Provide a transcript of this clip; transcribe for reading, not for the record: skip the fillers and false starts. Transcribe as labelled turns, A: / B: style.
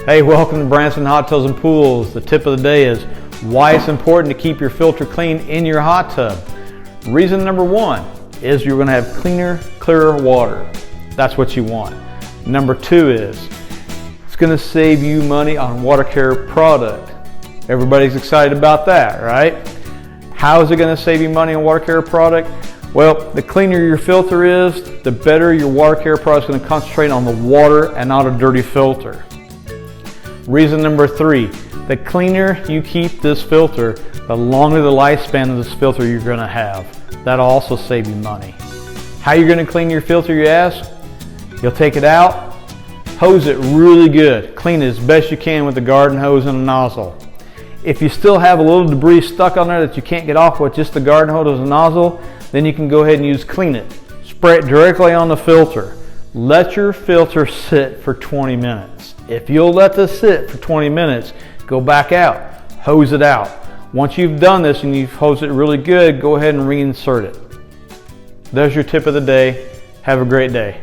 A: Hey, welcome to Branson Hot Tubs and Pools. The tip of the day is why it's important to keep your filter clean in your hot tub. Reason number one is you're going to have cleaner, clearer water. That's what you want. Number two is it's going to save you money on water care product. Everybody's excited about that, right? How is it going to save you money on water care product? Well, the cleaner your filter is, the better your water care product is going to concentrate on the water and not a dirty filter. Reason number three, the cleaner you keep this filter, the longer the lifespan of this filter you're going to have. That'll also save you money. How you're going to clean your filter, you ask? You'll take it out, hose it really good. Clean it as best you can with the garden hose and a nozzle. If you still have a little debris stuck on there that you can't get off with just the garden hose and nozzle, then you can go ahead and use Clean It. Spray it directly on the filter. Let your filter sit for 20 minutes. If you'll let this sit for 20 minutes, go back out, hose it out. Once you've done this and you've hosed it really good, go ahead and reinsert it. There's your tip of the day. Have a great day.